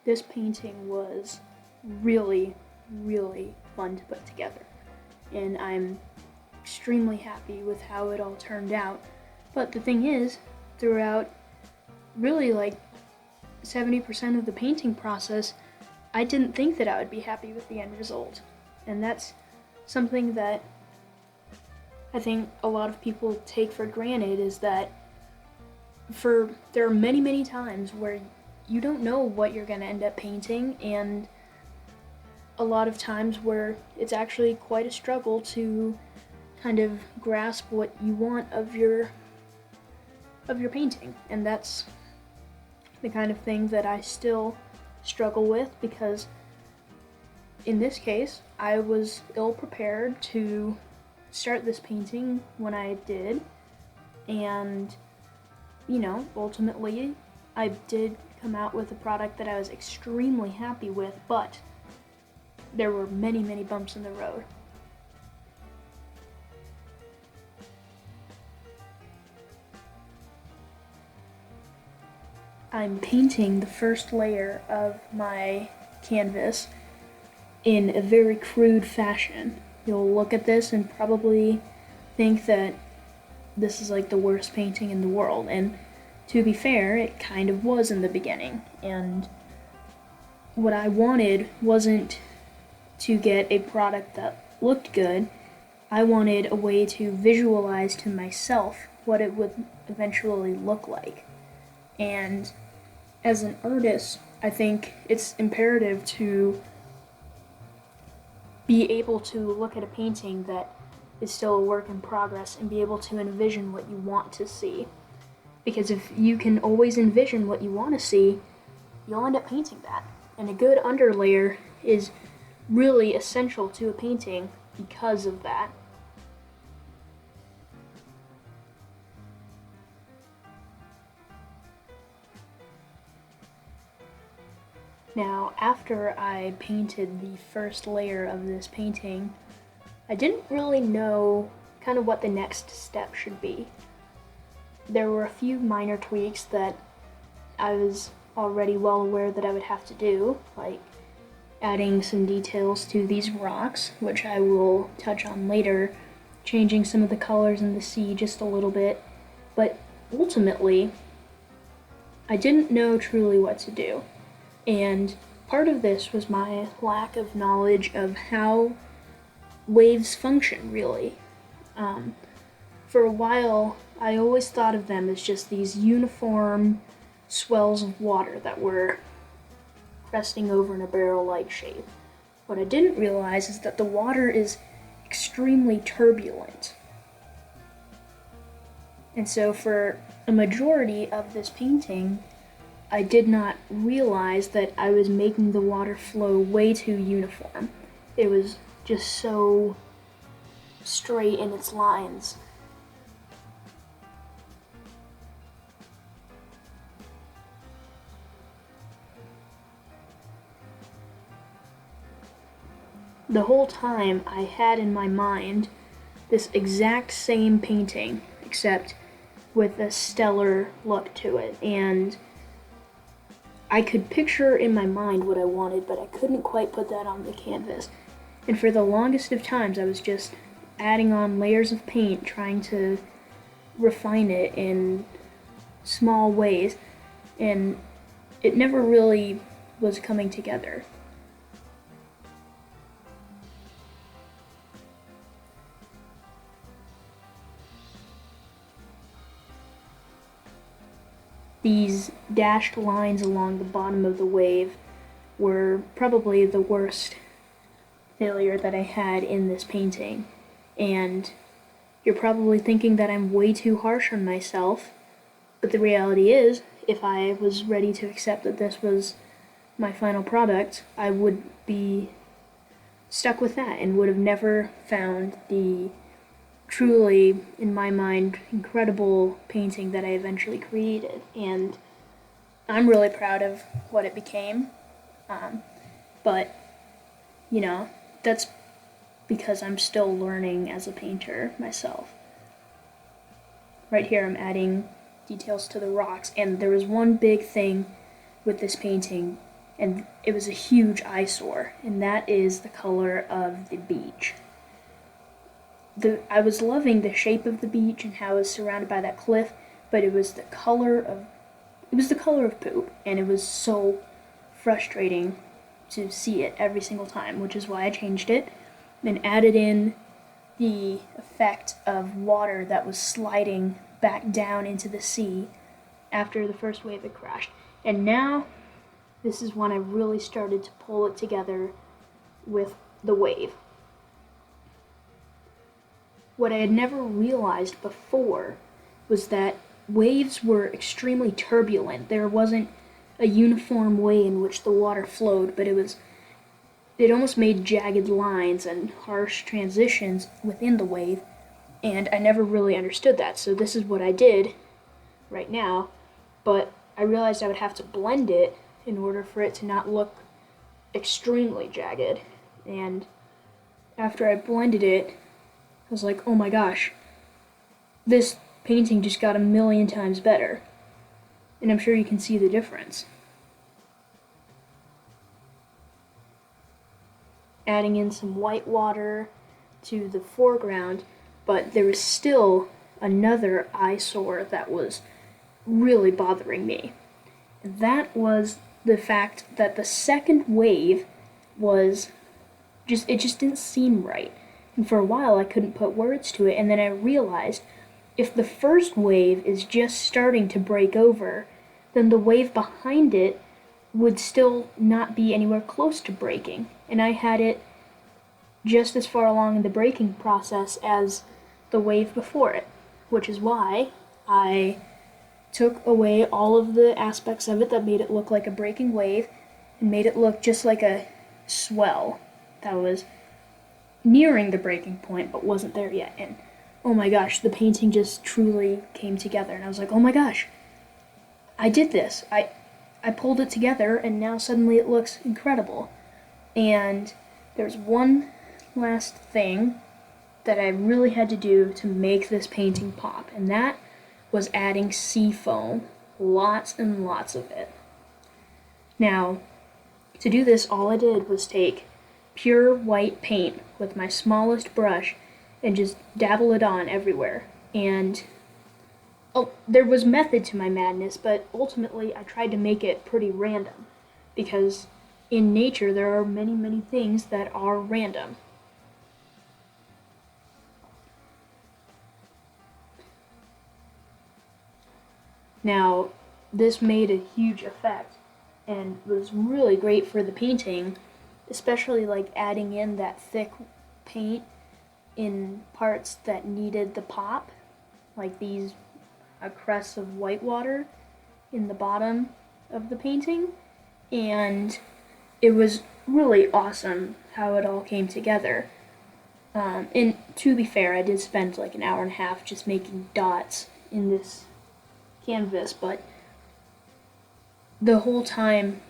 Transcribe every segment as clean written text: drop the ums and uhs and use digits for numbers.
This painting was really, really fun to put together, and I'm extremely happy with how it all turned out. But the thing is, throughout really like 70% of the painting process, I didn't think that I would be happy with the end result. And that's something that I think a lot of people take for granted, is that there are many, many times where you don't know what you're going to end up painting, and a lot of times where it's actually quite a struggle to kind of grasp what you want of your painting. And that's the kind of thing that I still struggle with, because in this case I was ill prepared to start this painting when I did, and ultimately I did come out with a product that I was extremely happy with, but there were many, many bumps in the road. I'm painting the first layer of my canvas in a very crude fashion. You'll look at this and probably think that this is like the worst painting in the world, and to be fair, it kind of was in the beginning. And what I wanted wasn't to get a product that looked good. I wanted a way to visualize to myself what it would eventually look like. And as an artist, I think it's imperative to be able to look at a painting that is still a work in progress and be able to envision what you want to see. Because if you can always envision what you want to see, you'll end up painting that. And a good underlayer is really essential to a painting because of that. Now, after I painted the first layer of this painting, I didn't really know kind of what the next step should be. There were a few minor tweaks that I was already well aware that I would have to do, like adding some details to these rocks, which I will touch on later, changing some of the colors in the sea just a little bit, but ultimately, I didn't know truly what to do. And part of this was my lack of knowledge of how waves function, really. For a while, I always thought of them as just these uniform swells of water that were cresting over in a barrel-like shape. What I didn't realize is that the water is extremely turbulent. And so for a majority of this painting, I did not realize that I was making the water flow way too uniform. It was just so straight in its lines. The whole time I had in my mind this exact same painting, except with a stellar look to it, and I could picture in my mind what I wanted, but I couldn't quite put that on the canvas. And for the longest of times, I was just adding on layers of paint, trying to refine it in small ways, and it never really was coming together. These dashed lines along the bottom of the wave were probably the worst failure that I had in this painting. And you're probably thinking that I'm way too harsh on myself, but the reality is, if I was ready to accept that this was my final product, I would be stuck with that and would have never found the truly, in my mind, incredible painting that I eventually created. And I'm really proud of what it became. But, that's because I'm still learning as a painter myself. Right here I'm adding details to the rocks, and there was one big thing with this painting and it was a huge eyesore, and that is the color of the beach. I was loving the shape of the beach and how it was surrounded by that cliff, but it was the color of poop, and it was so frustrating to see it every single time, which is why I changed it and added in the effect of water that was sliding back down into the sea after the first wave had crashed. And now, this is when I really started to pull it together with the wave. What I had never realized before was that waves were extremely turbulent. There wasn't a uniform way in which the water flowed, but it almost made jagged lines and harsh transitions within the wave, and I never really understood that. So this is what I did right now, but I realized I would have to blend it in order for it to not look extremely jagged. And after I blended it, I was like, oh my gosh, this painting just got 1,000,000 times better. And I'm sure you can see the difference. Adding in some white water to the foreground, but there was still another eyesore that was really bothering me. And that was the fact that the second wave was it just didn't seem right. And for a while I couldn't put words to it, and then I realized if the first wave is just starting to break over, then the wave behind it would still not be anywhere close to breaking. And I had it just as far along in the breaking process as the wave before it, which is why I took away all of the aspects of it that made it look like a breaking wave and made it look just like a swell that was nearing the breaking point but wasn't there yet. And oh my gosh, the painting just truly came together, and I was like, oh my gosh, I did this. I pulled it together, and now suddenly it looks incredible. And there's one last thing that I really had to do to make this painting pop, and that was adding sea foam, lots and lots of it. Now, to do this, all I did was take pure white paint with my smallest brush and just dabble it on everywhere. And there was method to my madness, but ultimately I tried to make it pretty random, because in nature there are many, many things that are random. Now, this made a huge effect and was really great for the painting, especially like adding in that thick paint in parts that needed the pop, like these crests of white water in the bottom of the painting. And it was really awesome how it all came together. And to be fair, I did spend like an hour and a half just making dots in this canvas, but the whole time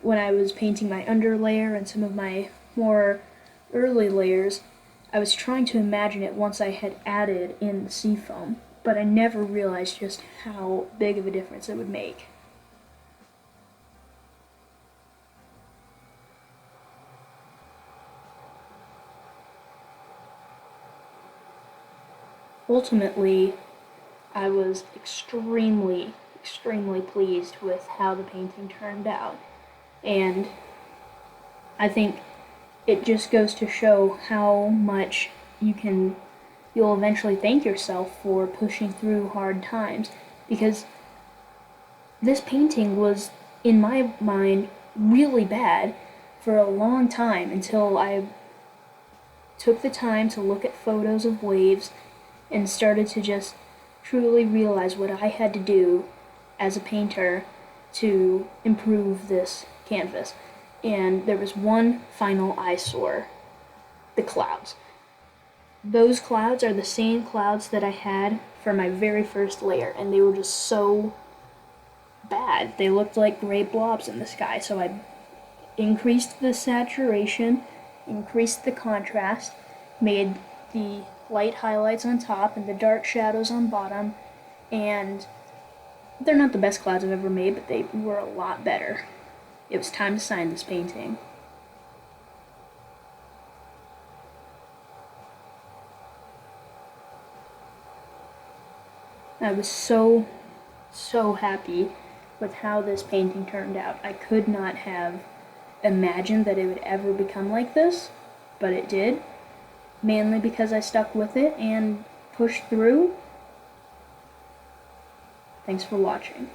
when I was painting my underlayer and some of my more early layers, I was trying to imagine it once I had added in the sea foam, but I never realized just how big of a difference it would make. Ultimately, I was extremely, extremely pleased with how the painting turned out, and I think it just goes to show how much you'll eventually thank yourself for pushing through hard times, because this painting was, in my mind, really bad for a long time until I took the time to look at photos of waves and started to just truly realize what I had to do as a painter to improve this canvas. And there was one final eyesore: the clouds. Those clouds are the same clouds that I had for my very first layer, and they were just so bad. They looked like gray blobs in the sky, so I increased the saturation, increased the contrast, made the light highlights on top and the dark shadows on bottom, and they're not the best clouds I've ever made, but they were a lot better. it was time to sign this painting. I was so happy with how this painting turned out. I could not have imagined that it would ever become like this, but it did, mainly because I stuck with it and pushed through. Thanks for watching.